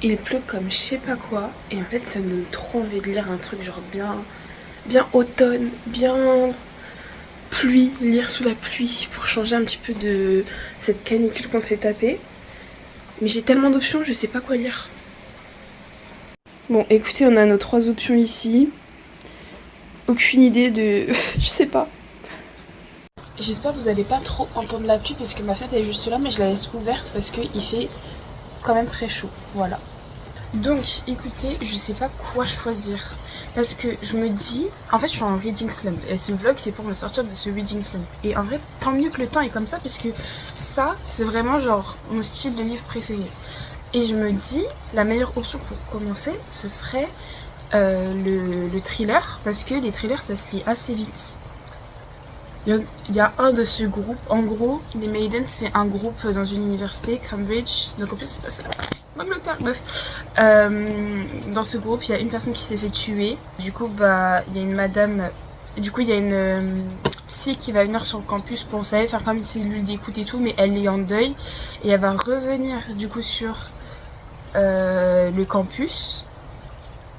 Il pleut comme je sais pas quoi et en fait ça me donne trop envie de lire un truc genre bien automne, bien pluie, lire sous la pluie pour changer un petit peu de cette canicule qu'on s'est tapée. Mais j'ai tellement d'options, je sais pas quoi lire. Bon, écoutez, on a nos 3 options ici. Aucune idée de... je sais pas. J'espère que vous allez pas trop entendre la pluie parce que ma fenêtre est juste là, mais je la laisse ouverte parce qu'il fait quand même très chaud. Voilà. Donc, écoutez, je sais pas quoi choisir. Parce que je me dis... En fait, je suis en reading slump. Et ce vlog, c'est pour me sortir de ce reading slump. Et en vrai, tant mieux que le temps est comme ça, parce que ça, c'est vraiment genre mon style de livre préféré. Et je me dis, la meilleure option pour commencer, ce serait le thriller. Parce que les thrillers, ça se lit assez vite. Il y a un de ce groupe. En gros, les Maidens, c'est un groupe dans une université, Cambridge. Donc en plus, ça se passe en Angleterre, bref. Dans ce groupe, il y a une personne qui s'est fait tuer. Du coup, il y a une madame. Du coup, il y a une psy qui va venir sur le campus pour, vous savez, faire comme une cellule d'écoute et tout, mais elle est en deuil. Et elle va revenir, du coup, sur le campus.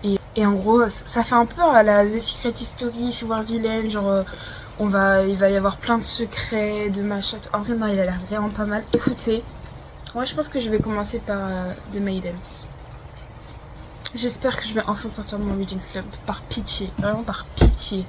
Et en gros, ça fait un peu à la The Secret History, If You Were Villain, genre. Il va y avoir plein de secrets, de machin. En vrai, non, il a l'air vraiment pas mal. Écoutez, moi je pense que je vais commencer par The Maidens. J'espère que je vais enfin sortir de mon reading slump. Par pitié, vraiment par pitié.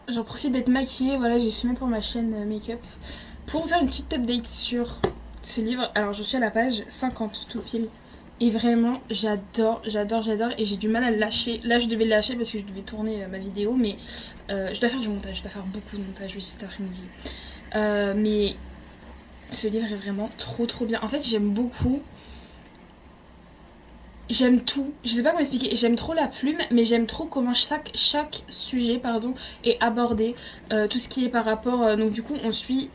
J'en profite d'être maquillée, voilà, j'ai filmé pour ma chaîne Make-up pour vous faire une petite update sur ce livre. Alors je suis à la page 50 tout pile et vraiment j'adore et j'ai du mal à le lâcher. Là je devais le lâcher parce que je devais tourner ma vidéo, mais je dois faire du montage, je dois faire beaucoup de montage aussi cet après-midi. Mais ce livre est vraiment trop bien. En fait j'aime beaucoup. J'aime tout, je sais pas comment expliquer, j'aime trop la plume, mais j'aime trop comment chaque sujet est abordé, tout ce qui est par rapport, donc du coup on suit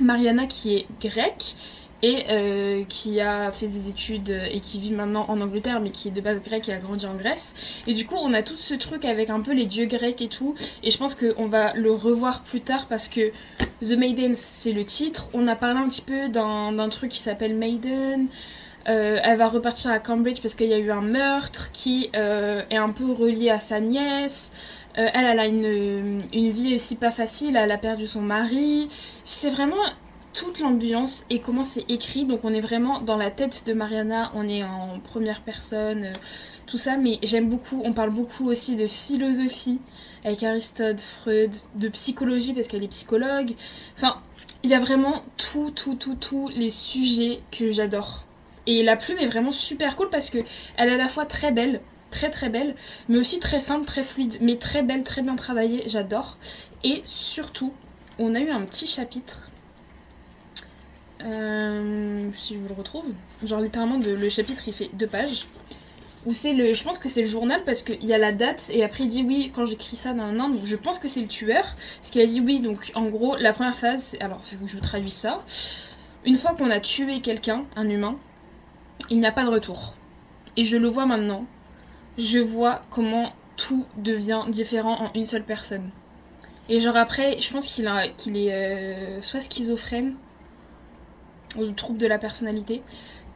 Mariana qui est grecque et qui a fait des études et qui vit maintenant en Angleterre mais qui est de base grecque et a grandi en Grèce, et du coup on a tout ce truc avec un peu les dieux grecs et tout, et je pense qu'on va le revoir plus tard parce que The Maidens c'est le titre, on a parlé un petit peu d'un truc qui s'appelle Maiden. Elle va repartir à Cambridge parce qu'il y a eu un meurtre qui est un peu relié à sa nièce. Elle a une vie aussi pas facile, elle a perdu son mari. C'est vraiment toute l'ambiance et comment c'est écrit. Donc on est vraiment dans la tête de Mariana, on est en première personne, tout ça. Mais j'aime beaucoup, on parle beaucoup aussi de philosophie avec Aristote, Freud, de psychologie parce qu'elle est psychologue. Enfin, il y a vraiment tous les sujets que j'adore. Et la plume est vraiment super cool parce que elle est à la fois très belle, très belle, mais aussi très simple, très fluide, mais très belle, très bien travaillée, j'adore. Et surtout, on a eu un petit chapitre, si je vous le retrouve, genre littéralement le chapitre il fait 2 pages, où je pense que c'est le journal parce qu'il y a la date et après il dit oui quand j'écris ça donc je pense que c'est le tueur, parce qu'il a dit oui, donc en gros la première phase, alors faut que je vous traduise ça, une fois qu'on a tué quelqu'un, un humain, il n'y a pas de retour. Et je le vois maintenant. Je vois comment tout devient différent en une seule personne. Et genre après, je pense qu'il est soit schizophrène ou trouble de la personnalité.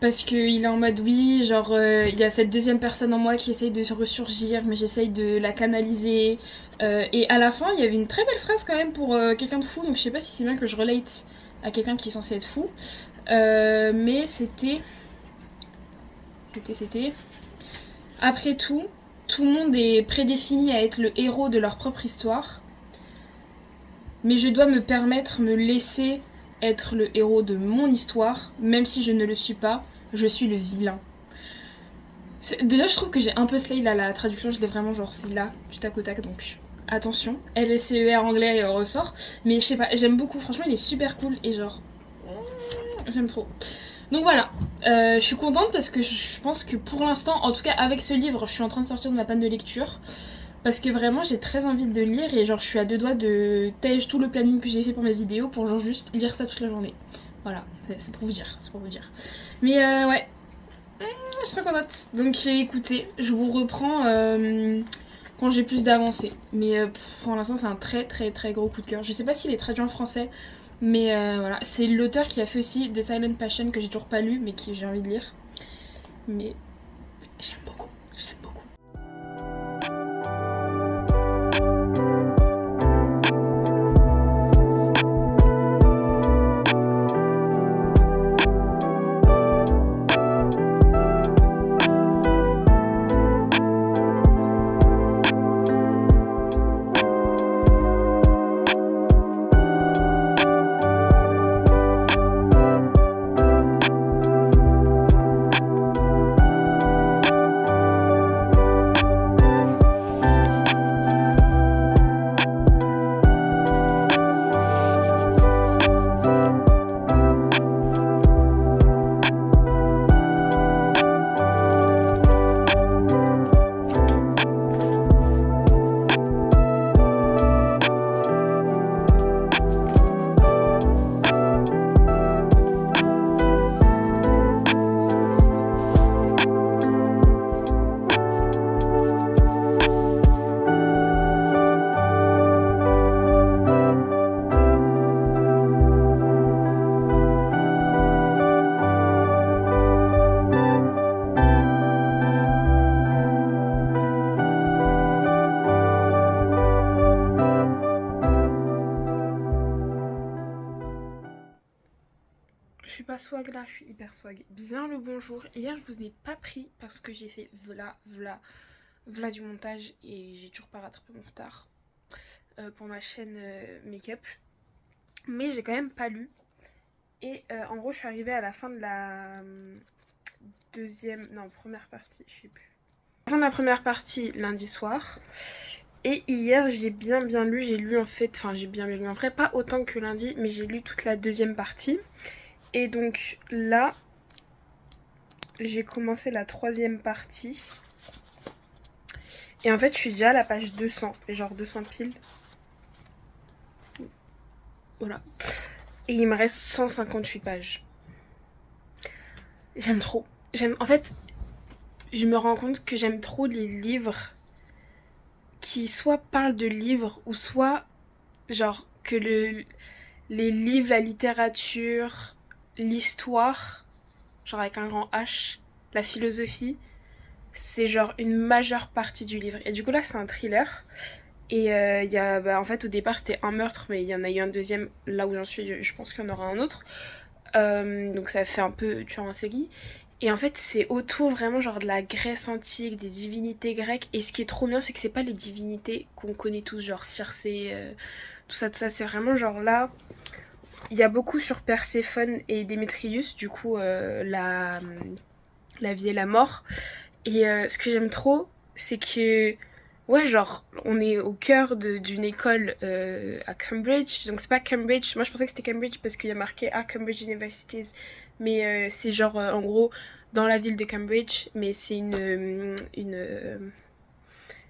Parce qu'il est en mode oui, genre il y a cette deuxième personne en moi qui essaye de ressurgir, mais j'essaye de la canaliser. Et à la fin, il y avait une très belle phrase quand même pour quelqu'un de fou, donc je sais pas si c'est bien que je relate à quelqu'un qui est censé être fou. Mais c'était... Après tout le monde est prédéfini à être le héros de leur propre histoire. Mais je dois me laisser être le héros de mon histoire, même si je ne le suis pas, je suis le vilain. Déjà, je trouve que j'ai un peu slay là, la traduction, je l'ai vraiment genre fait là, du tac au tac, donc attention. LCER anglais ressort, mais je sais pas, j'aime beaucoup, franchement, il est super cool et genre. J'aime trop. Donc voilà, je suis contente parce que je pense que pour l'instant, en tout cas avec ce livre, je suis en train de sortir de ma panne de lecture. Parce que vraiment j'ai très envie de lire et genre je suis à deux doigts de tège tout le planning que j'ai fait pour mes vidéos pour genre juste lire ça toute la journée. Voilà, c'est pour vous dire, c'est pour vous dire. Mais ouais, je suis trop contente. Donc j'ai écouté, je vous reprends quand j'ai plus d'avancées. Mais pour l'instant c'est un très très très gros coup de cœur. Je sais pas s'il est traduit en français, mais voilà. C'est l'auteur qui a fait aussi The Silent Passion que j'ai toujours pas lu mais que j'ai envie de lire. Mais j'aime beaucoup, j'aime beaucoup. Je suis pas swag là, je suis hyper swag. Bien le bonjour. Hier, je vous ai pas pris parce que j'ai fait v'là du montage et j'ai toujours pas rattrapé mon retard pour ma chaîne make-up. Mais j'ai quand même pas lu. Et en gros, je suis arrivée à la fin de la première partie, je sais plus. À la fin de la première partie lundi soir. Et hier, j'ai bien lu. J'ai lu en fait, enfin j'ai bien lu en vrai, pas autant que lundi, mais j'ai lu toute la deuxième partie. Et donc là, j'ai commencé la troisième partie. Et en fait, je suis déjà à la page 200. Genre 200 piles. Voilà. Et il me reste 158 pages. J'aime trop. En fait, je me rends compte que j'aime trop les livres qui soit parlent de livres ou soit genre que les livres, la littérature, l'histoire, genre avec un grand H, la philosophie, c'est genre une majeure partie du livre. Et du coup là c'est un thriller. Et y a, en fait au départ c'était un meurtre, mais il y en a eu un deuxième. Là où j'en suis, je pense qu'il y en aura un autre. Donc ça fait un peu tueur en série. Et en fait c'est autour vraiment genre de la Grèce antique, des divinités grecques. Et ce qui est trop bien c'est que c'est pas les divinités qu'on connaît tous, genre Circé, tout ça. C'est vraiment genre là, il y a beaucoup sur Perséphone et Démétrius, du coup la vie et la mort. Et ce que j'aime trop, c'est que ouais, genre, on est au cœur d'une école à Cambridge. Donc c'est pas Cambridge, moi je pensais que c'était Cambridge parce qu'il y a marqué à Cambridge Universities. Mais c'est genre, en gros, dans la ville de Cambridge. Mais c'est une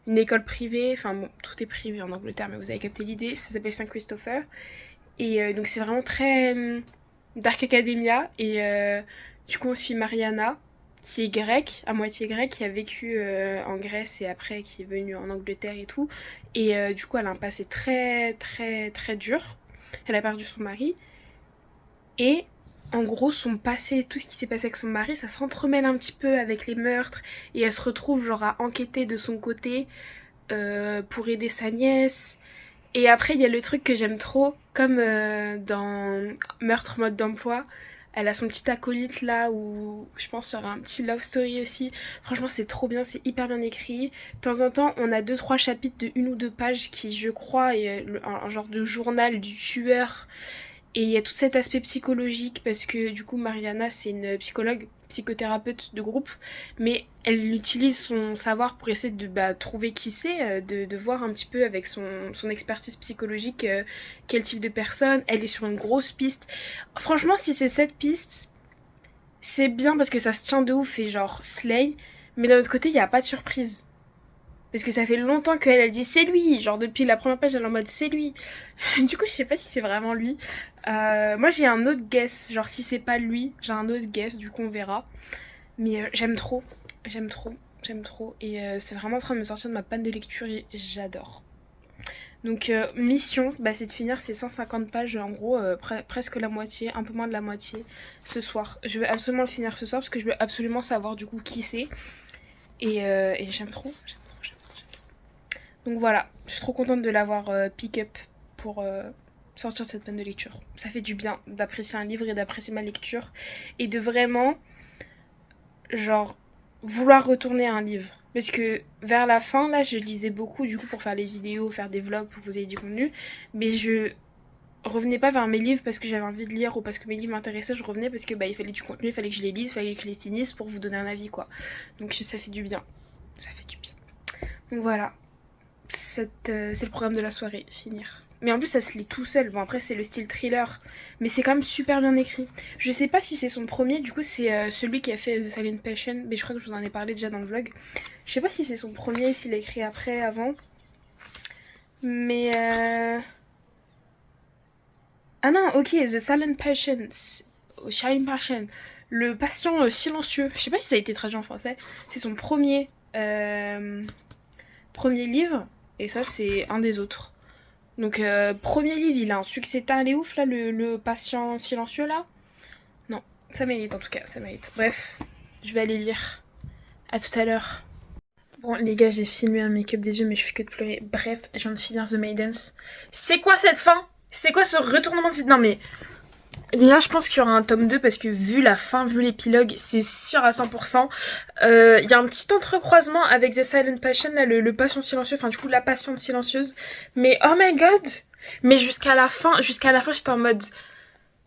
école privée. Enfin bon, tout est privé en Angleterre, mais vous avez capté l'idée. Ça s'appelle Saint Christopher. Et donc c'est vraiment très Dark Academia. Et du coup on suit Mariana, qui est grecque, à moitié grecque, qui a vécu en Grèce et après qui est venue en Angleterre et tout. Et du coup elle a un passé très très très dur. Elle a perdu son mari. Et en gros son passé, tout ce qui s'est passé avec son mari, ça s'entremêle un petit peu avec les meurtres. Et elle se retrouve genre à enquêter de son côté pour aider sa nièce. Et après, il y a le truc que j'aime trop, comme dans Meurtre mode d'emploi. Elle a son petit acolyte là où je pense qu'il y aura un petit love story aussi. Franchement, c'est trop bien, c'est hyper bien écrit. De temps en temps, on a 2-3 chapitres de 1 ou 2 pages qui, je crois, est un genre de journal du tueur. Et il y a tout cet aspect psychologique parce que du coup Mariana c'est une psychologue, psychothérapeute de groupe, mais elle utilise son savoir pour essayer de trouver qui c'est, de voir un petit peu avec son expertise psychologique quel type de personne. Elle est sur une grosse piste. Franchement si c'est cette piste, c'est bien parce que ça se tient de ouf et genre slay, mais d'un autre côté, il y a pas de surprise. Parce que ça fait longtemps qu'elle elle dit c'est lui, genre depuis la première page elle est en mode c'est lui. Du coup je sais pas si c'est vraiment lui. Moi j'ai un autre guess, genre si c'est pas lui, j'ai un autre guess, du coup on verra. Mais j'aime trop, j'aime trop, j'aime trop. Et c'est vraiment en train de me sortir de ma panne de lecture et j'adore. Donc mission, bah, c'est de finir ces 150 pages, en gros presque la moitié, un peu moins de la moitié ce soir. Je veux absolument le finir ce soir parce que je veux absolument savoir du coup qui c'est. Et j'aime trop, j'aime trop, j'aime trop, j'aime trop. Donc voilà, je suis trop contente de l'avoir pick up pour sortir de cette panne de lecture. Ça fait du bien d'apprécier un livre et d'apprécier ma lecture et de vraiment, genre, vouloir retourner à un livre. Parce que vers la fin, là, je lisais beaucoup du coup pour faire les vidéos, faire des vlogs, pour que vous ayez du contenu. Mais je revenais pas vers mes livres parce que j'avais envie de lire ou parce que mes livres m'intéressaient. Je revenais parce que bah, il fallait du contenu, il fallait que je les lise, il fallait que je les finisse pour vous donner un avis, quoi. Donc ça fait du bien. Ça fait du bien. Donc voilà. C'est le programme de la soirée, finir. Mais en plus, ça se lit tout seul. Bon, après, c'est le style thriller. Mais c'est quand même super bien écrit. Je sais pas si c'est son premier. Du coup, c'est celui qui a fait The Silent Passion. Mais je crois que je vous en ai parlé déjà dans le vlog. Je sais pas si c'est son premier, s'il a écrit après, avant. Mais ah non, ok, The Silent Passion. Silent Passion. Le patient silencieux. Je sais pas si ça a été traduit en français. C'est son premier livre. Et ça, c'est un des autres. Donc, premier livre, il a un succès taré ouf, là, le patient silencieux, là. Non, ça mérite, en tout cas, ça mérite. Bref, je vais aller lire. À tout à l'heure. Bon, les gars, j'ai filmé un make-up des yeux, mais je fais que de pleurer. Bref, je viens de finir The Maidens. C'est quoi cette fin? C'est quoi ce retournement de site? Non, mais... Déjà, je pense qu'il y aura un tome 2 parce que vu la fin, vu l'épilogue, c'est sûr à 100%. Il y a un petit entrecroisement avec The Silent Passion, là, le patient silencieux, enfin du coup la patiente silencieuse. Mais oh my god! Mais jusqu'à la fin, j'étais en mode...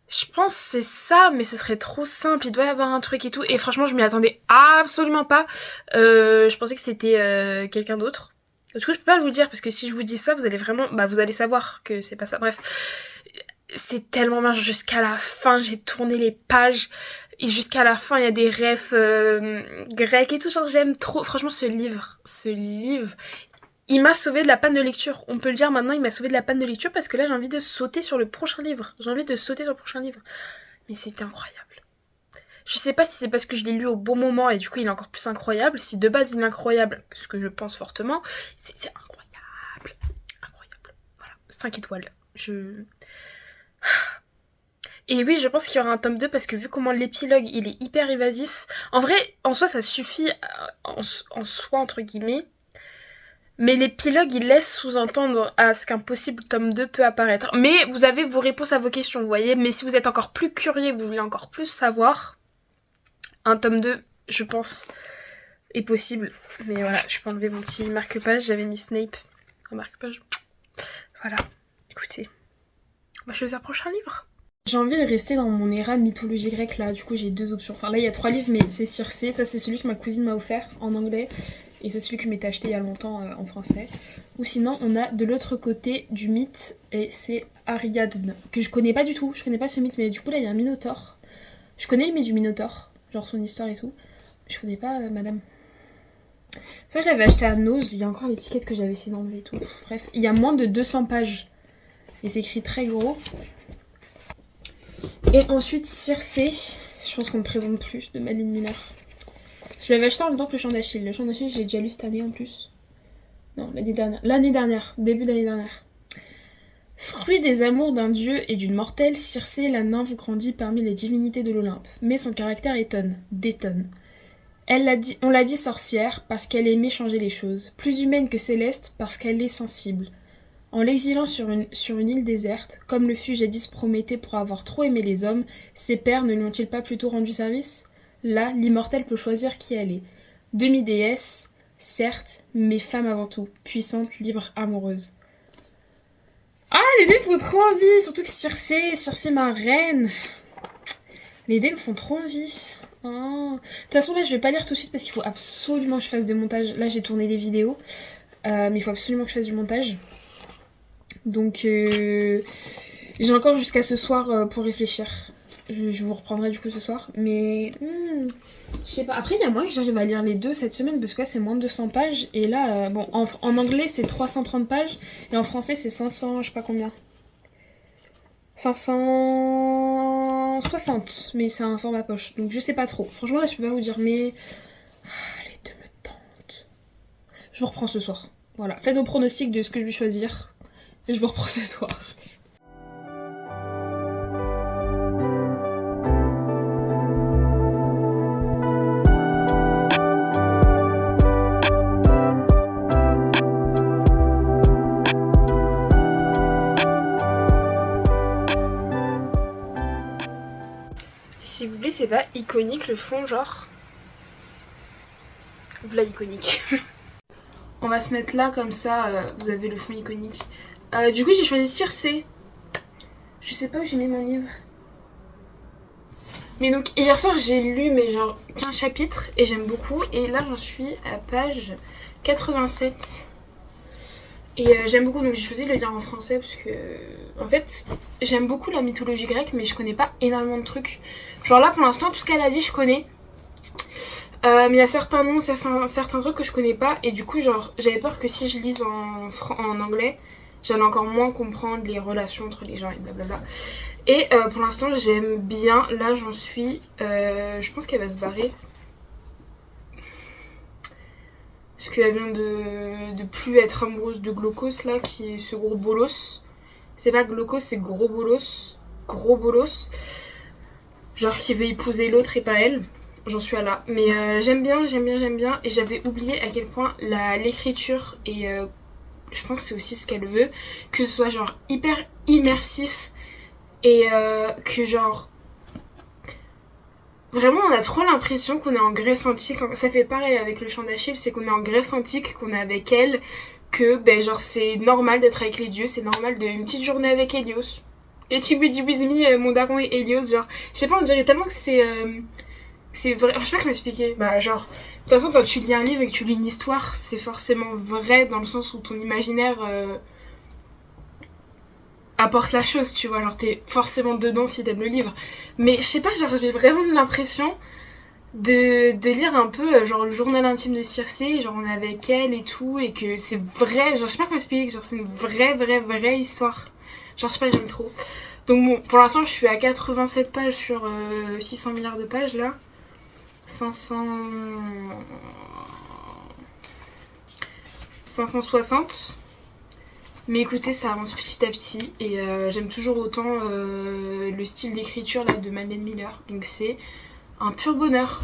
Je pense que c'est ça, mais ce serait trop simple, il doit y avoir un truc et tout. Et franchement, je m'y attendais absolument pas. Je pensais que c'était quelqu'un d'autre. Du coup, je peux pas vous le dire parce que si je vous dis ça, vous allez vraiment... Bah, vous allez savoir que c'est pas ça. Bref. C'est tellement bien, jusqu'à la fin, j'ai tourné les pages, et jusqu'à la fin, il y a des refs grecs et tout, genre j'aime trop, franchement ce livre, il m'a sauvé de la panne de lecture, on peut le dire maintenant, il m'a sauvé de la panne de lecture, parce que là j'ai envie de sauter sur le prochain livre, mais c'était incroyable. Je sais pas si c'est parce que je l'ai lu au bon moment, et du coup il est encore plus incroyable, si de base il est incroyable, ce que je pense fortement, c'est incroyable, voilà, 5 étoiles, Et oui, je pense qu'il y aura un tome 2 parce que vu comment l'épilogue il est hyper évasif, en vrai, en soi ça suffit en soi entre guillemets, mais l'épilogue il laisse sous-entendre à ce qu'un possible tome 2 peut apparaître. Mais vous avez vos réponses à vos questions, vous voyez, mais si vous êtes encore plus curieux, vous voulez encore plus savoir, un tome 2, je pense, est possible. Mais voilà, je peux enlever mon petit marque-page, j'avais mis Snape en marque-page. Voilà, écoutez, on va choisir le prochain livre. J'ai envie de rester dans mon éra mythologie grecque là, du coup j'ai 2 options. Enfin là il y a 3 livres mais c'est Circé, ça c'est celui que ma cousine m'a offert en anglais et c'est celui que je m'étais acheté il y a longtemps en français. Ou sinon on a de l'autre côté du mythe et c'est Ariadne, que je connais pas du tout, je connais pas ce mythe mais du coup là il y a un Minotaure. Je connais le mythe du Minotaure, genre son histoire et tout. Je connais pas madame. Ça je l'avais acheté à Nose, il y a encore l'étiquette que j'avais essayé d'enlever et tout. Bref, il y a moins de 200 pages et c'est écrit très gros. Et ensuite Circé, je pense qu'on ne présente plus, de Madeline Miller. Je l'avais acheté en même temps que le Chant d'Achille. Le Chant d'Achille, j'ai déjà lu cette année en plus. Non, l'année dernière, début d'année dernière. Fruit des amours d'un dieu et d'une mortelle, Circé, la nymphe, grandit parmi les divinités de l'Olympe. Mais son caractère détonne. On l'a dit sorcière parce qu'elle aimait changer les choses. Plus humaine que céleste parce qu'elle est sensible. En l'exilant sur une île déserte, comme le fut jadis Prométhée pour avoir trop aimé les hommes, ses pères ne lui ont-ils pas plutôt rendu service? Là, l'immortelle peut choisir qui elle est. Demi-déesse, certes, mais femme avant tout, puissante, libre, amoureuse. Ah, les deux me font trop envie, surtout que Circé ma reine. Les deux me font trop envie. Ah. De toute façon, là, je vais pas lire tout de suite parce qu'il faut absolument que je fasse des montages. Là, j'ai tourné des vidéos, mais il faut absolument que je fasse du montage. Donc j'ai encore jusqu'à ce soir pour réfléchir. Je vous reprendrai du coup ce soir. Mais je sais pas. Après, il y a moyen que j'arrive à lire les deux cette semaine parce que là, c'est moins de 200 pages. Et là, bon, en anglais, c'est 330 pages. Et en français, c'est 500, je sais pas combien. 560. Mais c'est un format poche. Donc je sais pas trop. Franchement, là, je peux pas vous dire. Mais les deux me tentent. Je vous reprends ce soir. Voilà. Faites vos pronostics de ce que je vais choisir. Et je vous reprends ce soir. S'il vous plaît, c'est pas iconique le fond, genre. V'là iconique. On va se mettre là, comme ça, vous avez le fond iconique. Du coup, j'ai choisi Circé. Je sais pas où j'ai mis mon livre. Mais donc, hier soir, j'ai lu, mais genre, 15 chapitres, et j'aime beaucoup. Et là, j'en suis à page 87. Et j'aime beaucoup, donc j'ai choisi de le lire en français, parce que... En fait, j'aime beaucoup la mythologie grecque, mais je connais pas énormément de trucs. Genre là, pour l'instant, tout ce qu'elle a dit, je connais. Mais il y a certains noms, certains trucs que je connais pas. Et du coup, genre, j'avais peur que si je lise en anglais, j'allais encore moins comprendre les relations entre les gens et blablabla. Et pour l'instant, j'aime bien. Là, j'en suis... je pense qu'elle va se barrer. Parce qu'elle vient de plus être amoureuse de Glaucos, là, qui est ce gros bolos. C'est pas Glaucos, c'est gros bolos. Gros bolos. Genre qui veut épouser l'autre et pas elle. J'en suis à là. Mais j'aime bien. Et j'avais oublié à quel point l'écriture, et je pense que c'est aussi ce qu'elle veut, que ce soit genre hyper immersif. Et que genre... Vraiment, on a trop l'impression qu'on est en Grèce antique. Ça fait pareil avec le chant d'Achille, c'est qu'on est en Grèce antique, qu'on est avec elle, que ben genre c'est normal d'être avec les dieux, c'est normal d'une petite journée avec Hélios. Petit bidi bismi, mon daron et Hélios, genre, je sais pas, on dirait tellement que c'est vrai, je sais pas comment expliquer. Bah genre, de toute façon quand tu lis un livre et que tu lis une histoire, c'est forcément vrai dans le sens où ton imaginaire apporte la chose, tu vois, genre t'es forcément dedans si t'aimes le livre. Mais je sais pas, genre j'ai vraiment l'impression de lire un peu genre le journal intime de Circé, genre on est avec elle et tout, et que c'est vrai, genre je sais pas comment expliquer, genre c'est une vraie histoire. Genre je sais pas, j'aime trop. Donc bon, pour l'instant je suis à 87 pages sur 600 milliards de pages là. 560. Mais écoutez, ça avance petit à petit et j'aime toujours autant le style d'écriture là de Madeleine Miller. Donc c'est un pur bonheur.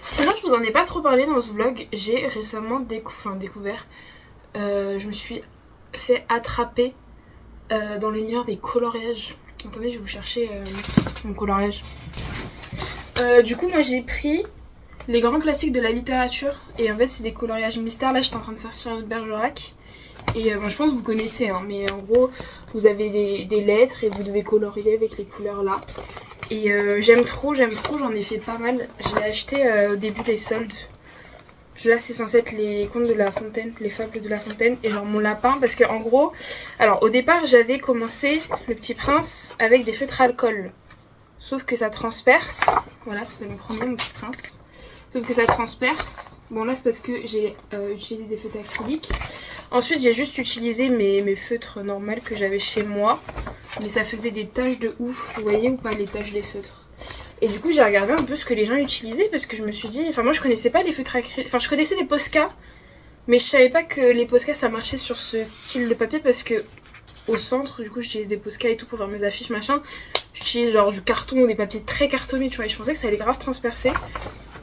Sinon, je vous en ai pas trop parlé dans ce vlog. J'ai récemment découvert. Je me suis fait attraper dans l'univers des coloriages. Attendez, je vais vous chercher mon coloriage. Du coup, moi j'ai pris les grands classiques de la littérature. Et en fait, c'est des coloriages mystères. Là, j'étais en train de faire Cyrano de Bergerac. Et bon, je pense que vous connaissez, hein, mais en gros, vous avez des lettres et vous devez colorier avec les couleurs là. Et j'aime trop, j'en ai fait pas mal. Je l'ai acheté au début des soldes. Là, c'est censé être les contes de La Fontaine, les fables de La Fontaine, et genre mon lapin, parce que en gros, alors au départ, j'avais commencé Le Petit Prince avec des feutres à alcool. Sauf que ça transperce. Voilà, c'est mon premier, Mon Petit Prince. Sauf que ça transperce. Bon, là, c'est parce que j'ai utilisé des feutres acryliques. Ensuite, j'ai juste utilisé mes feutres normales que j'avais chez moi. Mais ça faisait des taches de ouf. Vous voyez ou pas les taches des feutres? Et du coup, j'ai regardé un peu ce que les gens utilisaient parce que je me suis dit... Enfin, moi, je connaissais pas les feutres acryliques. Enfin, je connaissais les Posca. Mais je savais pas que les Posca, ça marchait sur ce style de papier parce que... Au centre, du coup, j'utilise des Posca et tout pour faire mes affiches, machin. J'utilise genre du carton ou des papiers très cartonnés, tu vois. Et je pensais que ça allait grave transpercer.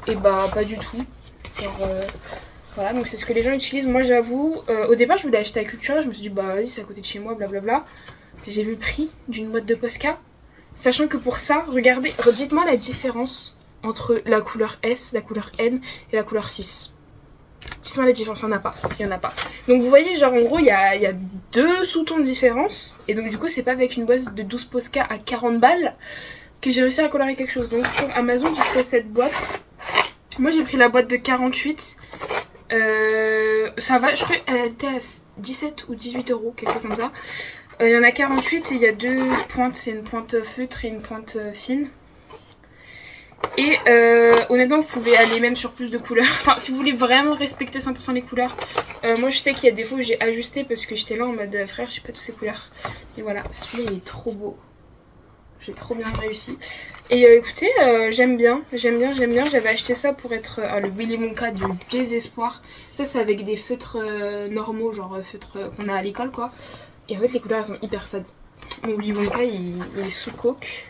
Et bah, pas du tout. Genre, voilà, donc c'est ce que les gens utilisent. Moi, j'avoue, au départ, je voulais acheter à Cultura. Je me suis dit, bah, vas-y, c'est à côté de chez moi, blablabla. J'ai vu le prix d'une boîte de Posca. Sachant que pour ça, regardez, dites-moi la différence entre la couleur S, la couleur N et la couleur 6. Dites-moi la différence, il y en a pas. Donc vous voyez, genre en gros, il y a deux sous-tons de différence. Et donc du coup, c'est pas avec une boîte de 12 Posca à 40 balles que j'ai réussi à colorier quelque chose. Donc sur Amazon, j'ai trouvé cette boîte. Moi, j'ai pris la boîte de 48. Ça va, je crois qu'elle était à 17 ou 18 euros, quelque chose comme ça. Il y en a 48 et il y a deux pointes, c'est une pointe feutre et une pointe fine. Et honnêtement, vous pouvez aller même sur plus de couleurs. Enfin, si vous voulez vraiment respecter 100% les couleurs. Moi, je sais qu'il y a des fois où j'ai ajusté parce que j'étais là en mode frère, j'ai pas toutes ces couleurs. Et voilà, celui-là, il est trop beau. J'ai trop bien réussi. Et écoutez, j'aime bien. J'avais acheté ça pour être le Willy Wonka du désespoir. Ça, c'est avec des feutres normaux, genre feutres qu'on a à l'école, quoi. Et en fait, les couleurs, elles sont hyper fades. Mon Willy Wonka, il est sous coke.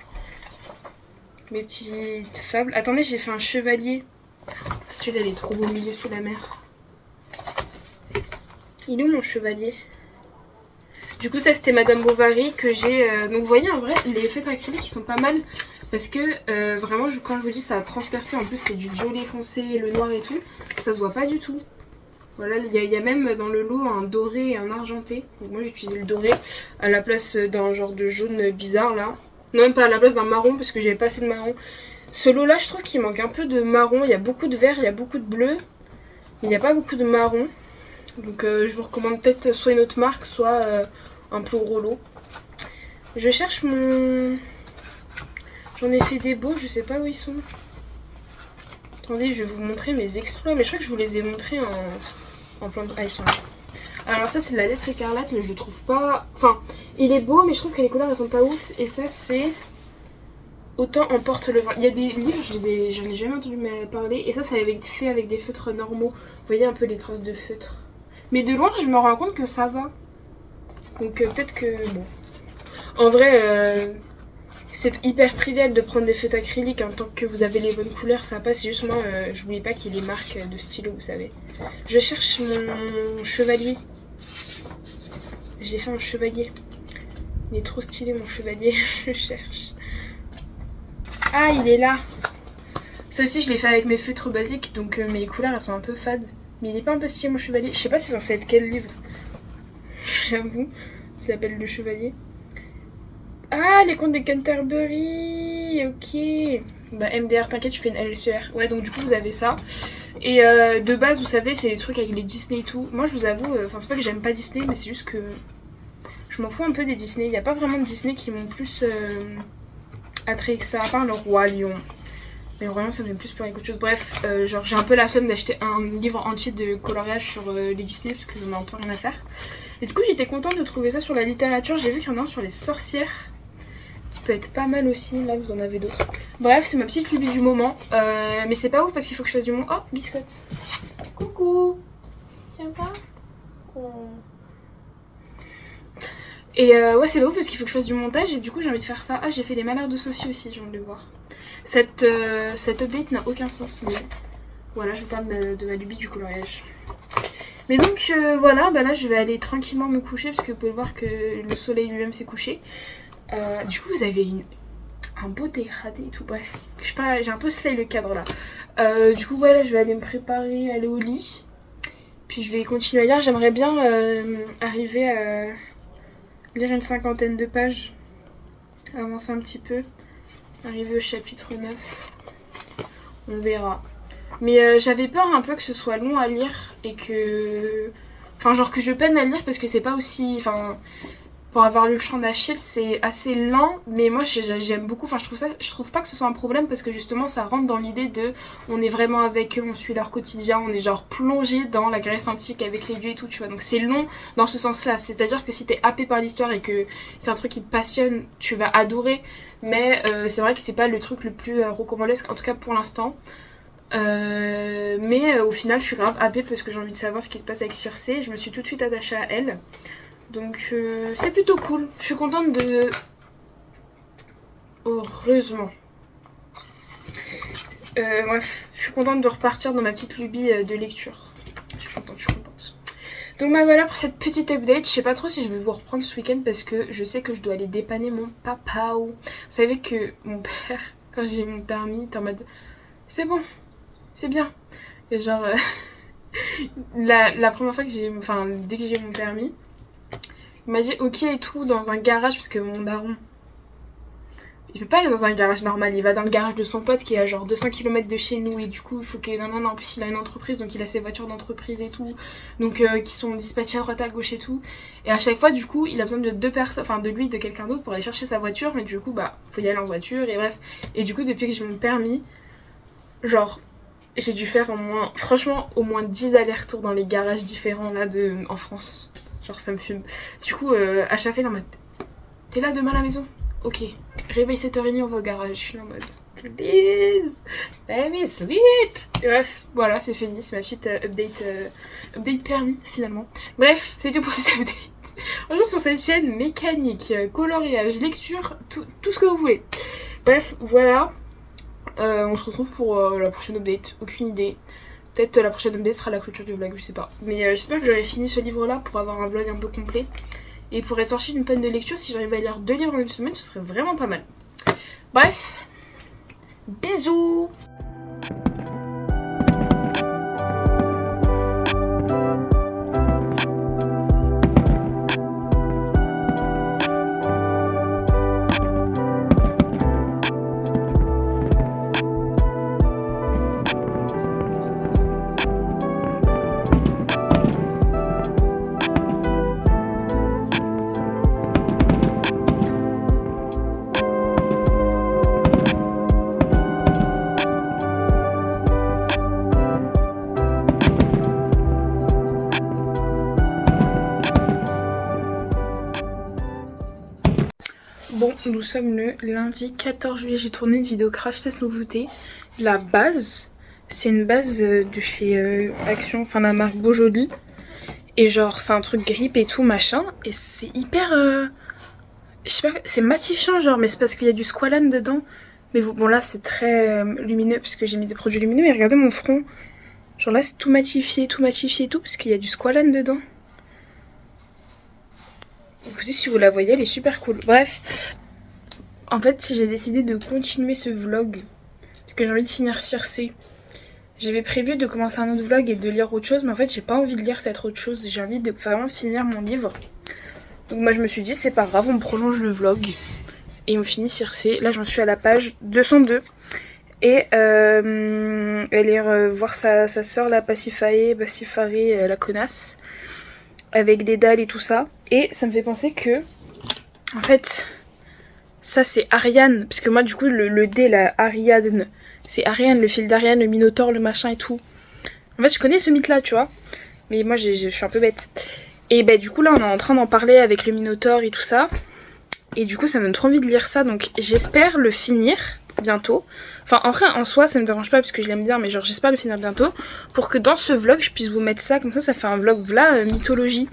Mes petites fables. Attendez, j'ai fait un chevalier. Celui-là, il est trop beau au milieu sous la mer. Il est où mon chevalier? Du coup, ça, c'était Madame Bovary que j'ai... Donc, vous voyez, en vrai, les feutres acryliques, ils sont pas mal. Parce que, vraiment, quand je vous dis, ça a transpercé. En plus, c'est du violet foncé, le noir et tout. Ça se voit pas du tout. Voilà, il y a même dans le lot un doré et un argenté. Donc, moi, j'ai utilisé le doré à la place d'un genre de jaune bizarre, là. Non, même pas à la place d'un marron, parce que j'avais pas assez de marron. Ce lot-là, je trouve qu'il manque un peu de marron. Il y a beaucoup de vert, il y a beaucoup de bleu. Mais il n'y a pas beaucoup de marron. Donc je vous recommande peut-être soit une autre marque, soit un plus gros lot. Je cherche mon... J'en ai fait des beaux, je sais pas où ils sont. Attendez, je vais vous montrer mes exploits. Mais je crois que je vous les ai montrés en plein de... Ah, ils sont là. Alors ça, c'est de la lettre écarlate, mais je le trouve pas... Enfin, il est beau, mais je trouve que les couleurs, elles sont pas ouf. Et ça, c'est... Autant emporte le vent. Il y a des livres, j'en ai jamais entendu parler. Et ça avait été fait avec des feutres normaux. Vous voyez un peu les traces de feutre. Mais de loin, je me rends compte que ça va. Donc peut-être que... Bon. En vrai, c'est hyper trivial de prendre des feutres acryliques. En tant que vous avez les bonnes couleurs, ça passe. C'est juste moi, je voulais pas qu'il y ait des marques de stylo, vous savez. Je cherche mon chevalier. J'ai fait un chevalier. Il est trop stylé, mon chevalier. Je cherche. Ah, il est là. Ça aussi, je l'ai fait avec mes feutres basiques. Donc mes couleurs, elles sont un peu fades. Mais il est pas un peu stylé, mon chevalier. Je sais pas c'est censé être quel livre. J'avoue. Je l'appelle le chevalier. Ah, les contes de Canterbury. Ok. Bah, MDR, t'inquiète, je fais une LCR. Ouais, donc du coup, vous avez ça. Et de base, vous savez, c'est les trucs avec les Disney et tout. Moi, je vous avoue, enfin, c'est pas que j'aime pas Disney, mais c'est juste que je m'en fous un peu des Disney. Il y a pas vraiment de Disney qui m'ont plus attrait que ça, à part le Roi Lion. Mais vraiment, ça me fait plus peur qu'autre chose. Bref, genre, j'ai un peu la flemme d'acheter un livre entier de coloriage sur les Disney, parce que j'en ai un peu rien à faire. Et du coup, j'étais contente de trouver ça sur la littérature. J'ai vu qu'il y en a un sur les sorcières, qui peut être pas mal aussi. Là, vous en avez d'autres. Bref, c'est ma petite lubie du moment. Mais c'est pas ouf, parce qu'il faut que je fasse du monde. Oh, biscotte. Coucou. Tiens pas. Oh. Et ouais, c'est pas ouf parce qu'il faut que je fasse du montage et du coup j'ai envie de faire ça. Ah, j'ai fait les malheurs de Sophie aussi, j'ai envie de le voir. Cette update n'a aucun sens, mais voilà, je vous parle de ma lubie du coloriage. Mais donc voilà, bah là je vais aller tranquillement me coucher parce que vous pouvez voir que le soleil lui-même s'est couché. Du coup, vous avez un beau dégradé et tout, bref. Je sais pas, j'ai un peu slay le cadre là. Du coup, voilà, je vais aller me préparer, aller au lit. Puis je vais continuer à lire. J'aimerais bien arriver à lire une 50aine de pages, avancer un petit peu, arriver au chapitre 9, on verra. Mais j'avais peur un peu que ce soit long à lire et que... Enfin genre que je peine à lire parce que c'est pas aussi... Enfin, pour avoir lu le Chant d'Achille, c'est assez lent, mais moi j'aime beaucoup, enfin je trouve pas que ce soit un problème parce que justement ça rentre dans l'idée de on est vraiment avec eux, on suit leur quotidien, on est genre plongé dans la Grèce antique avec les dieux et tout, tu vois, donc c'est long dans ce sens-là, c'est-à-dire que si t'es happé par l'histoire et que c'est un truc qui te passionne, tu vas adorer, mais c'est vrai que c'est pas le truc le plus rocambolesque, en tout cas pour l'instant. Mais au final je suis grave happée parce que j'ai envie de savoir ce qui se passe avec Circé, je me suis tout de suite attachée à elle. Donc c'est plutôt cool. Je suis contente de... Heureusement. Bref, je suis contente de repartir dans ma petite lubie de lecture. Je suis contente. Donc bah voilà pour cette petite update. Je sais pas trop si je vais vous reprendre ce week-end parce que je sais que je dois aller dépanner mon papa. Vous savez que mon père, quand j'ai eu mon permis, était en mode... C'est bon, c'est bien. Et genre... la première fois que j'ai... Enfin, dès que j'ai eu mon permis... Il m'a dit ok et tout dans un garage parce que mon daron il peut pas aller dans un garage normal, il va dans le garage de son pote qui est à genre 200 km de chez nous et du coup il faut que non, en plus il a une entreprise donc il a ses voitures d'entreprise et tout, donc qui sont dispatchées à droite à gauche et tout, et à chaque fois du coup il a besoin de deux personnes, enfin de lui et de quelqu'un d'autre pour aller chercher sa voiture, mais du coup bah faut y aller en voiture et bref, et du coup depuis que j'ai mon permis, genre j'ai dû faire au moins 10 allers-retours dans les garages différents là en France, genre ça me fume. Du coup à chaque fois dans ma tête, t'es là demain à la maison? Ok. Réveil 7h30, on va au garage. Je suis en mode, please, let me sleep. Et bref, voilà, c'est fini. C'est ma petite update permis, finalement. Bref, c'est tout pour cette update. Bonjour sur cette chaîne, mécanique, coloriage, lecture, tout ce que vous voulez. Bref, voilà. On se retrouve pour la prochaine update. Aucune idée. Peut-être la prochaine update sera la clôture du vlog, je sais pas. Mais j'espère que j'aurai fini ce livre-là pour avoir un vlog un peu complet. Et pour être sorti d'une panne de lecture, si j'arrive à lire 2 livres en une semaine, ce serait vraiment pas mal. Bref, bisous! Bon, nous sommes le lundi 14 juillet, j'ai tourné une vidéo crash test nouveauté. La base, c'est une base de chez Action, enfin la marque Beaujolais. Et genre, c'est un truc grippe et tout, machin. Et c'est hyper... je sais pas, c'est matifiant genre, mais c'est parce qu'il y a du squalane dedans. Mais bon là, c'est très lumineux parce que j'ai mis des produits lumineux. Mais regardez mon front. Genre là, c'est tout matifié et tout, parce qu'il y a du squalane dedans. Écoutez, si vous la voyez, elle est super cool. Bref, en fait, j'ai décidé de continuer ce vlog parce que j'ai envie de finir Circé. J'avais prévu de commencer un autre vlog et de lire autre chose, mais en fait, j'ai pas envie de lire cette autre chose. J'ai envie de vraiment finir mon livre. Donc moi, je me suis dit, c'est pas grave, on prolonge le vlog et on finit Circé. Là, j'en suis à la page 202. Et aller voir sa soeur, la Pasiphae, la connasse, avec des dalles et tout ça. Et ça me fait penser que, en fait, ça c'est Ariane, parce que moi du coup le D, la Ariadne, c'est Ariane, le fil d'Ariane, le Minotaure, le machin et tout. En fait je connais ce mythe là, tu vois, mais moi je suis un peu bête. Et bah du coup là on est en train d'en parler avec le Minotaure et tout ça. Et du coup ça me donne trop envie de lire ça, donc j'espère le finir bientôt. Enfin en vrai en soi ça me dérange pas parce que je l'aime bien, mais genre j'espère le finir bientôt pour que dans ce vlog je puisse vous mettre ça, comme ça fait un vlog v'là mythologie.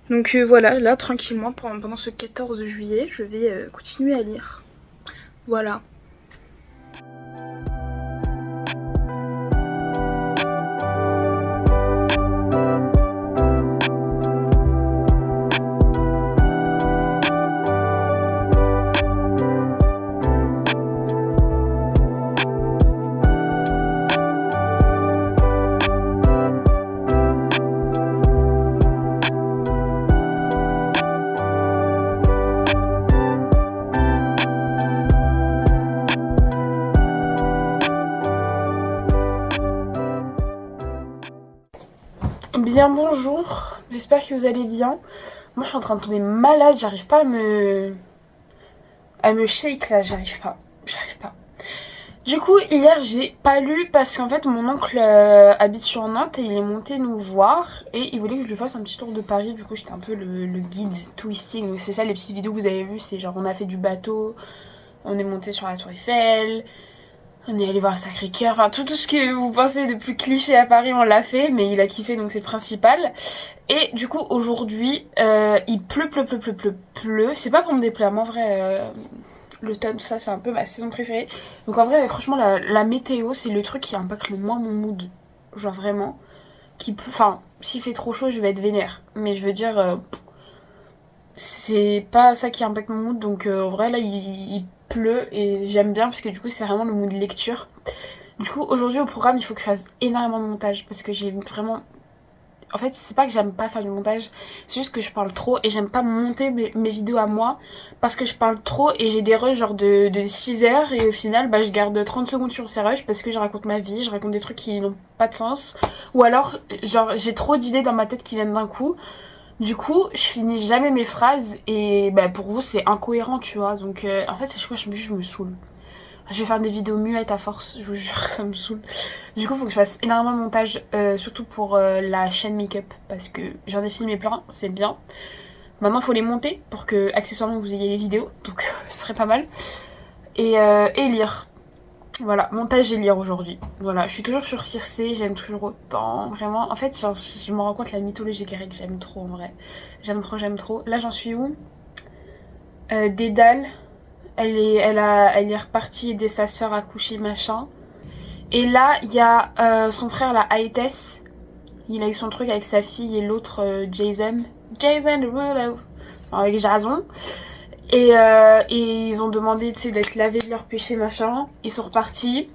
Donc voilà, là tranquillement pendant ce 14 juillet je vais continuer à lire. Voilà. Bien bonjour, j'espère que vous allez bien. Moi je suis en train de tomber malade, j'arrive pas à me shake là, j'arrive pas. Du coup hier j'ai pas lu parce qu'en fait mon oncle habite sur Nantes et il est monté nous voir et il voulait que je lui fasse un petit tour de Paris. Du coup j'étais un peu le guide touristique, donc c'est ça les petites vidéos que vous avez vues, c'est genre on a fait du bateau, on est monté sur la Tour Eiffel, on est allé voir le Sacré-Cœur, enfin tout ce que vous pensez de plus cliché à Paris on l'a fait, mais il a kiffé donc c'est le principal. Et du coup aujourd'hui il pleut, c'est pas pour me déplaire, mais en vrai l'automne tout ça c'est un peu ma saison préférée. Donc en vrai franchement la météo c'est le truc qui impacte le moins mon mood, genre vraiment. Enfin s'il fait trop chaud je vais être vénère, mais je veux dire c'est pas ça qui impacte mon mood, donc en vrai là il pleut et j'aime bien parce que du coup c'est vraiment le mood de lecture. Du coup aujourd'hui au programme il faut que je fasse énormément de montage parce que j'ai vraiment en fait c'est pas que j'aime pas faire du montage, c'est juste que je parle trop et j'aime pas monter mes vidéos à moi parce que je parle trop et j'ai des rushs genre de 6 heures et au final bah je garde 30 secondes sur ces rushs parce que je raconte ma vie, je raconte des trucs qui n'ont pas de sens ou alors genre j'ai trop d'idées dans ma tête qui viennent d'un coup. Du coup, je finis jamais mes phrases et bah pour vous c'est incohérent, tu vois. Donc en fait, à chaque fois je me saoule. Je vais faire des vidéos muettes à force, je vous jure, ça me saoule. Du coup, faut que je fasse énormément de montage, surtout pour la chaîne make-up, parce que j'en ai filmé plein, c'est bien. Maintenant, faut les monter pour que, accessoirement, vous ayez les vidéos, donc ce serait pas mal. Et lire. Voilà, montage et lire aujourd'hui. Voilà, je suis toujours sur Circé, j'aime toujours autant. Vraiment, en fait, je me rends compte la mythologie grecque, j'aime trop en vrai. J'aime trop. Là, j'en suis où Dédale. Elle est repartie aider sa sœur à coucher, machin. Et là, il y a son frère, la Aétès. Il a eu son truc avec sa fille et l'autre, Jason. Jason Derulo. Avec Jason. Et ils ont demandé, tu sais, d'être lavés de leurs péchés, machin. Ils sont repartis.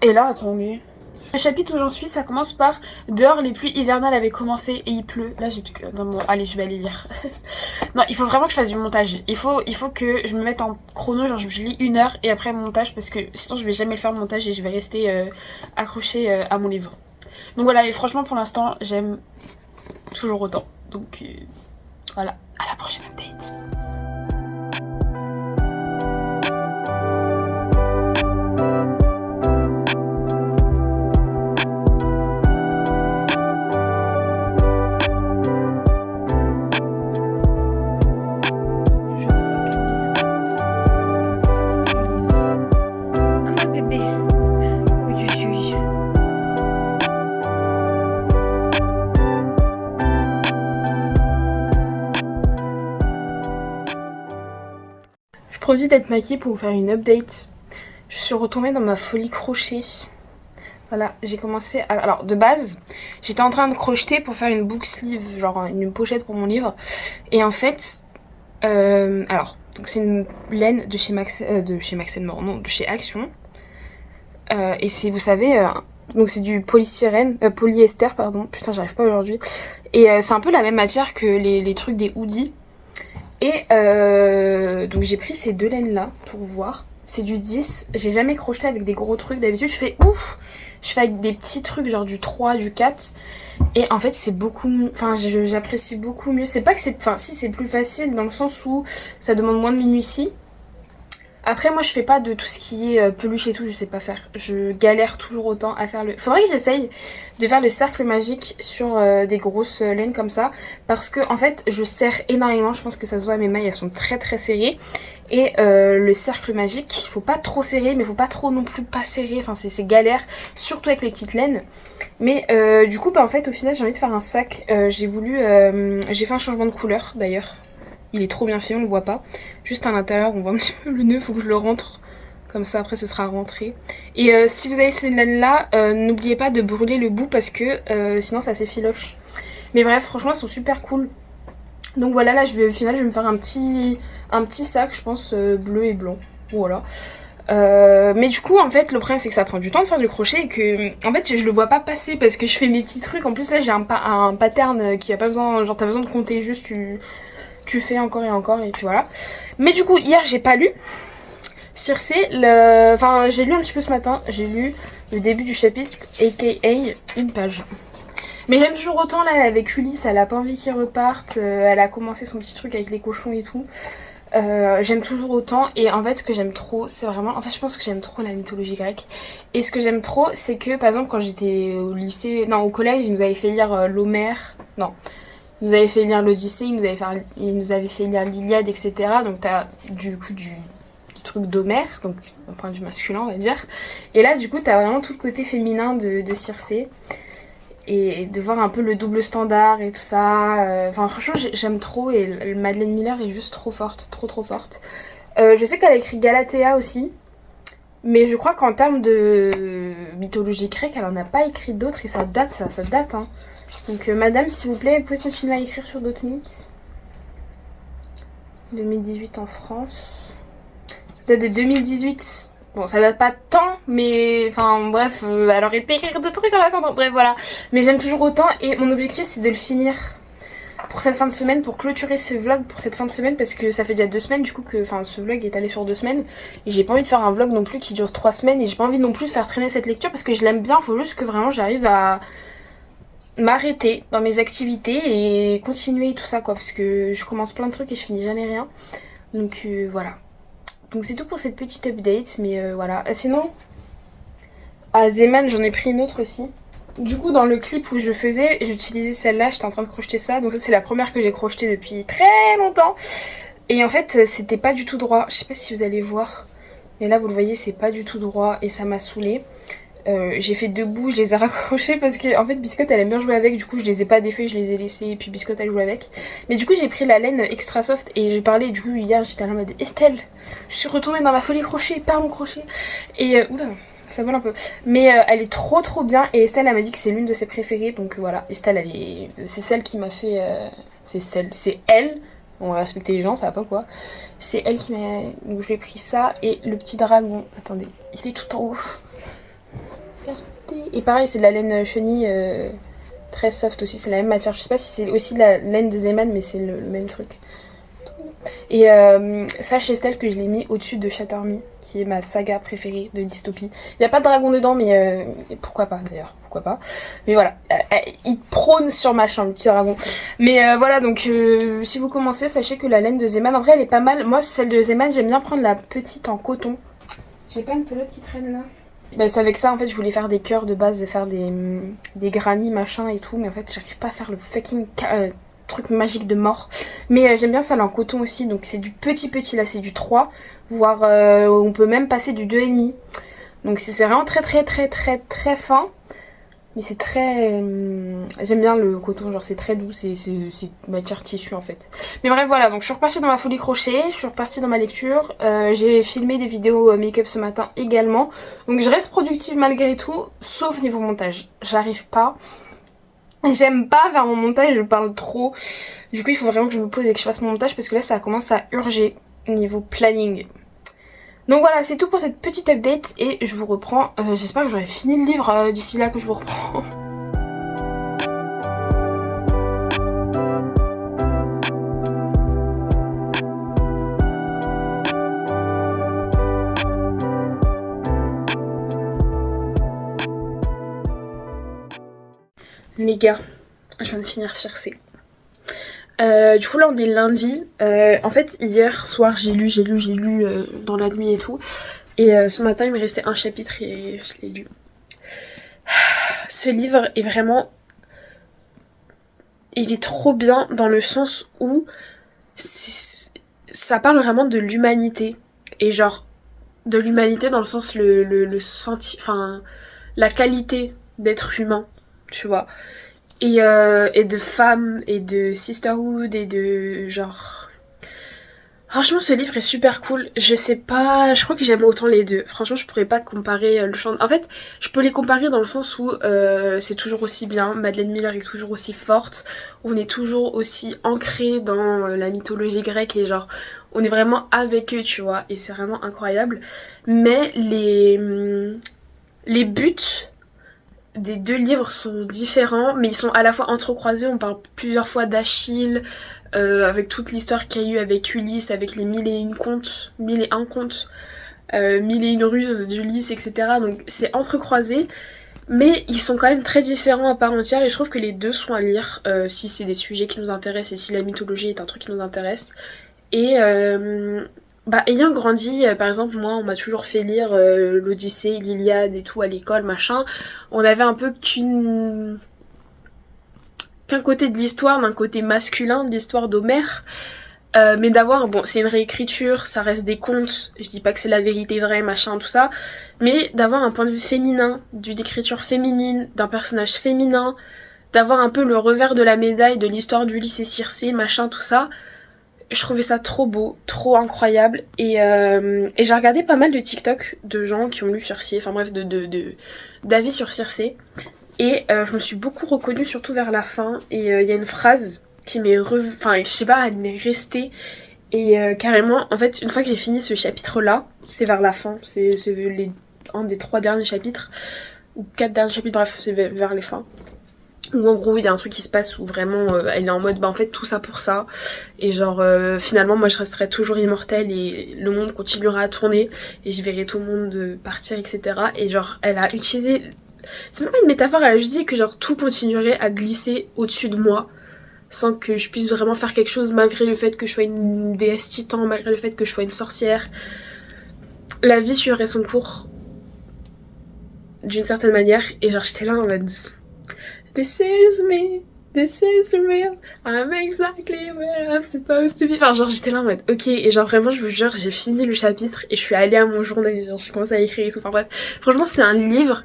Et là, attendez. Le chapitre où j'en suis, ça commence par dehors, les pluies hivernales avaient commencé et il pleut. Là, j'ai tout. Non, bon, allez, je vais aller lire. Non, il faut vraiment que je fasse du montage. Il faut que je me mette en chrono, genre je lis 1 heure et après montage parce que sinon je vais jamais le faire le montage et je vais rester accrochée à mon livre. Donc voilà, et franchement, pour l'instant, j'aime toujours autant. Donc voilà, à la prochaine update. Je profite d'être maquillée pour vous faire une update. Je suis retombée dans ma folie crochet. Voilà, j'ai commencé à... Alors, de base, j'étais en train de crocheter pour faire une book sleeve, genre une pochette pour mon livre. Et en fait... alors, donc c'est une laine de chez de chez Action. Et c'est, vous savez... donc c'est du polyester, pardon. Putain, j'arrive pas aujourd'hui. Et c'est un peu la même matière que les trucs des hoodies. Et donc j'ai pris ces 2 laines là pour voir. C'est du 10. J'ai jamais crocheté avec des gros trucs. D'habitude je fais avec des petits trucs genre du 3, du 4. Et en fait c'est beaucoup... Enfin j'apprécie beaucoup mieux. C'est pas que c'est... Enfin si, c'est plus facile dans le sens où ça demande moins de minutie. Après moi je fais pas de tout ce qui est peluche et tout, je sais pas faire. Je galère toujours autant à faire le... Faudrait que j'essaye de faire le cercle magique sur des grosses laines comme ça. Parce que en fait je serre énormément, je pense que ça se voit, mes mailles elles sont très très serrées. Et le cercle magique, faut pas trop serrer mais faut pas trop non plus pas serrer. Enfin c'est galère, surtout avec les petites laines. Mais du coup bah en fait au final j'ai envie de faire un sac. J'ai fait un changement de couleur d'ailleurs. Il est trop bien fait, on le voit pas. Juste à l'intérieur, on voit un petit peu le nœud, faut que je le rentre. Comme ça, après, ce sera rentré. Et si vous avez ces laines-là, n'oubliez pas de brûler le bout parce que sinon, ça s'effiloche. Mais bref, franchement, elles sont super cool. Donc voilà, là, au final, je vais me faire un petit sac, je pense, bleu et blanc. Voilà. Mais du coup, en fait, le problème, c'est que ça prend du temps de faire du crochet et que, en fait, je le vois pas passer parce que je fais mes petits trucs. En plus, là, j'ai un pattern qui a pas besoin, genre, t'as besoin de compter juste, tu fais encore et puis voilà. Mais du coup, hier, j'ai pas lu Circé. Enfin, j'ai lu un petit peu ce matin. J'ai lu le début du chapitre, aka une page. Mais j'aime toujours autant, là, avec Ulysse, elle a pas envie qu'il reparte. Elle a commencé son petit truc avec les cochons et tout. J'aime toujours autant. Et en fait, ce que j'aime trop, c'est vraiment... En fait, je pense que j'aime trop la mythologie grecque. Et ce que j'aime trop, c'est que, par exemple, quand j'étais au lycée... Non, au collège, ils nous avaient fait lire l'Homère. Non. Il nous avait fait lire l'Odyssée, il nous avait fait lire l'Iliade, etc. Donc t'as du coup du truc d'Homère, donc d'un point de vue masculin on va dire. Et là du coup t'as vraiment tout le côté féminin de Circé. Et de voir un peu le double standard et tout ça. Enfin franchement j'aime trop et Madeleine Miller est juste trop forte, trop forte. Je sais qu'elle a écrit Galatea aussi. Mais je crois qu'en termes de mythologie grecque, elle en a pas écrit d'autres et ça date hein. Donc madame, s'il vous plaît, vous pouvez continuer à écrire sur d'autres mythes. 2018 en France. Ça date de 2018. Bon, ça date pas tant, mais enfin bref, elle aurait pu écrire 2 trucs en attendant, bref voilà. Mais j'aime toujours autant et mon objectif c'est de le finir pour cette fin de semaine, pour clôturer ce vlog pour cette fin de semaine, parce que ça fait déjà 2 semaines du coup que, enfin ce vlog est allé sur 2 semaines et j'ai pas envie de faire un vlog non plus qui dure 3 semaines et j'ai pas envie non plus de faire traîner cette lecture parce que je l'aime bien, faut juste que vraiment j'arrive à m'arrêter dans mes activités et continuer tout ça quoi, parce que je commence plein de trucs et je finis jamais rien, donc voilà. Donc c'est tout pour cette petite update, mais voilà. Sinon, à Zeman j'en ai pris une autre aussi. Du coup dans le clip où je faisais, j'utilisais celle-là, j'étais en train de crocheter ça, donc ça c'est la première que j'ai crochetée depuis très longtemps. Et en fait c'était pas du tout droit, je sais pas si vous allez voir, mais là vous le voyez c'est pas du tout droit et ça m'a saoulée. J'ai fait 2 bouts, je les ai raccrochés parce que en fait Biscotte elle aime bien jouer avec, du coup je les ai pas défaits, je les ai laissés et puis Biscotte elle joue avec. Mais du coup j'ai pris la laine extra soft et j'ai parlé du coup hier, j'étais en mode Estelle, je suis retournée dans ma folie crochet, par mon crochet. Et oula, ça vole un peu. Mais elle est trop bien et Estelle elle m'a dit que c'est l'une de ses préférées, donc voilà, Estelle c'est celle qui m'a fait... c'est elle, on va respecter les gens, ça va pas quoi. C'est elle qui m'a... Donc je lui ai pris ça et le petit dragon, attendez, il est tout en haut. Et pareil c'est de la laine chenille très soft aussi, c'est la même matière, je sais pas si c'est aussi la laine de Zeman mais c'est le même truc. Et ça chez Estelle que je l'ai mis au-dessus de Shatter Me, qui est ma saga préférée de dystopie. Il n'y a pas de dragon dedans mais pourquoi pas d'ailleurs, pourquoi pas. Mais voilà, il prône sur ma chambre le petit dragon. Mais voilà, donc si vous commencez, sachez que la laine de Zeman, en vrai elle est pas mal. Moi celle de Zeman j'aime bien prendre la petite en coton. J'ai pas une pelote qui traîne là. Bah c'est avec ça en fait je voulais faire des cœurs de base, faire des grannies machin et tout, mais en fait j'arrive pas à faire le fucking truc magique de mort. Mais j'aime bien ça là en coton aussi, donc c'est du petit là, c'est du 3, voire on peut même passer du 2,5. Donc c'est vraiment très fin. Mais c'est très... j'aime bien le coton, genre c'est très doux, c'est matière tissu en fait. Mais bref voilà, donc je suis repartie dans ma folie crochet, je suis repartie dans ma lecture, j'ai filmé des vidéos make-up ce matin également. Donc je reste productive malgré tout, sauf niveau montage. J'arrive pas, j'aime pas faire mon montage, je parle trop. Du coup il faut vraiment que je me pose et que je fasse mon montage parce que là ça commence à urger niveau planning. Donc voilà, c'est tout pour cette petite update et je vous reprends, j'espère que j'aurai fini le livre d'ici là que je vous reprends. Les gars, je viens de finir Circé. Du coup là on est lundi, en fait hier soir j'ai lu dans la nuit et tout, et ce matin il me restait un chapitre et je l'ai lu. Ce livre est vraiment... il est trop bien dans le sens où ça parle vraiment de l'humanité, et genre de l'humanité dans le sens enfin la qualité d'être humain, tu vois. Et de femmes, et de sisterhood, et de genre... Franchement, ce livre est super cool. Je sais pas, je crois que j'aime autant les deux. Franchement, je pourrais pas comparer le genre... En fait, je peux les comparer dans le sens où c'est toujours aussi bien. Madeleine Miller est toujours aussi forte. On est toujours aussi ancré dans la mythologie grecque et genre... on est vraiment avec eux, tu vois. Et c'est vraiment incroyable. Mais les buts des 2 livres sont différents, mais ils sont à la fois entrecroisés. On parle plusieurs fois d'Achille, avec toute l'histoire qu'il y a eu avec Ulysse, avec les 1001 contes, 1001 ruses d'Ulysse, etc. Donc c'est entrecroisé, mais ils sont quand même très différents à part entière, et je trouve que les 2 sont à lire, si c'est des sujets qui nous intéressent, et si la mythologie est un truc qui nous intéresse. Et ayant grandi, par exemple moi on m'a toujours fait lire l'Odyssée, l'Iliade et tout à l'école machin, on avait un peu qu'un côté de l'histoire, d'un côté masculin de l'histoire d'Homère, mais d'avoir, bon c'est une réécriture, ça reste des contes, je dis pas que c'est la vérité vraie machin tout ça, mais d'avoir un point de vue féminin, d'une écriture féminine, d'un personnage féminin, d'avoir un peu le revers de la médaille de l'histoire d'Ulysse et Circé machin tout ça. Je trouvais ça trop beau, trop incroyable, et j'ai regardé pas mal de TikTok de gens qui ont lu Circé, enfin bref, d'avis sur Circé, et je me suis beaucoup reconnue, surtout vers la fin, et il y a une phrase qui m'est enfin je sais pas, elle m'est restée, et carrément, en fait, une fois que j'ai fini ce chapitre-là, c'est vers la fin, c'est les un des 3 derniers chapitres, ou 4 derniers chapitres, bref, c'est vers les fins. Où en gros il y a un truc qui se passe où vraiment elle est en mode bah en fait tout ça pour ça et genre finalement moi je resterai toujours immortelle et le monde continuera à tourner et je verrai tout le monde partir etc et genre elle a utilisé, c'est même pas une métaphore, elle a juste dit que genre tout continuerait à glisser au-dessus de moi sans que je puisse vraiment faire quelque chose malgré le fait que je sois une déesse titan, malgré le fait que je sois une sorcière. La vie suivrait son cours d'une certaine manière et genre j'étais là en mode This is me, this is real, I'm exactly where I'm supposed to be. Enfin genre j'étais là en mode ok et genre vraiment je vous jure j'ai fini le chapitre et je suis allée à mon journal, genre j'ai commencé à écrire et tout, enfin bref. Franchement c'est un livre,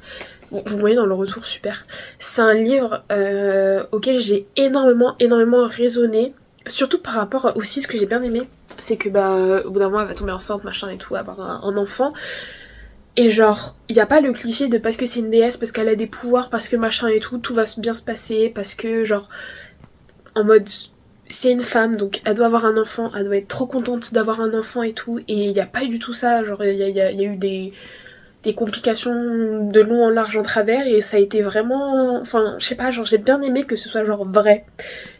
bon, vous voyez dans le retour super, c'est un livre auquel j'ai énormément raisonné, surtout par rapport aussi ce que j'ai bien aimé, c'est que bah au bout d'un moment elle va tomber enceinte machin et tout, avoir un enfant. Et genre, y a pas le cliché de parce que c'est une déesse, parce qu'elle a des pouvoirs, parce que machin et tout va bien se passer, parce que genre, en mode, c'est une femme, donc elle doit avoir un enfant, elle doit être trop contente d'avoir un enfant et tout, et y a pas eu du tout ça, genre, y a eu des complications de long en large en travers, et ça a été vraiment, enfin, je sais pas, genre, j'ai bien aimé que ce soit genre vrai,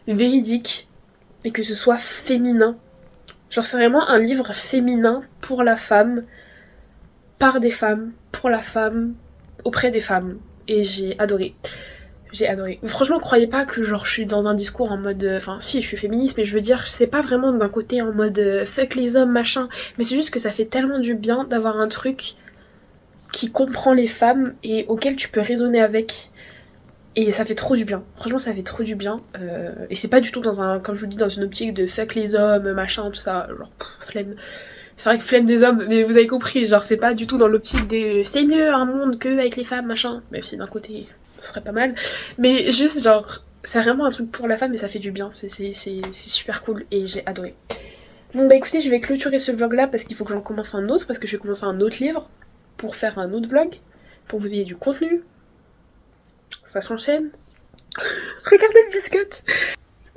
véridique, et que ce soit féminin. Genre, c'est vraiment un livre féminin pour la femme, par des femmes, pour la femme, auprès des femmes. Et j'ai adoré. J'ai adoré. Franchement, croyez pas que genre je suis dans un discours en mode... Enfin si, je suis féministe, mais je veux dire, c'est pas vraiment d'un côté en mode fuck les hommes, machin. Mais c'est juste que ça fait tellement du bien d'avoir un truc qui comprend les femmes et auquel tu peux raisonner avec. Et ça fait trop du bien. Franchement, ça fait trop du bien. Et c'est pas du tout dans un... Comme je vous dis, dans une optique de fuck les hommes, machin, tout ça. Genre, flemme. C'est vrai que flemme des hommes, mais vous avez compris, genre c'est pas du tout dans l'optique de c'est mieux un monde qu'avec les femmes, machin. Même si d'un côté, ce serait pas mal. Mais juste genre, c'est vraiment un truc pour la femme et ça fait du bien. C'est super cool et j'ai adoré. Bon bah écoutez, je vais clôturer ce vlog là parce qu'il faut que j'en commence un autre, parce que je vais commencer un autre livre pour faire un autre vlog, pour que vous ayez du contenu. Ça s'enchaîne. Regardez le biscotte.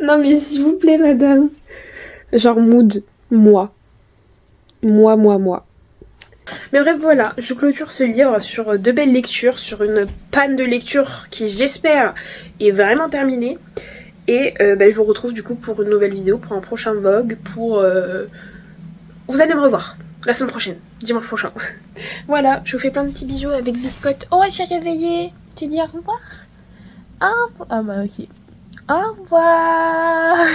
Non mais s'il vous plaît madame. Genre mood, moi. Moi. Mais bref, voilà, je clôture ce livre sur 2 belles lectures, sur une panne de lecture qui, j'espère, est vraiment terminée. Et bah, je vous retrouve du coup pour une nouvelle vidéo, pour un prochain vlog, pour... Vous allez me revoir la semaine prochaine, dimanche prochain. Voilà, je vous fais plein de petits bisous avec biscotte. Oh, elle s'est réveillée. Tu dis au revoir? Ah bah ok. Au revoir.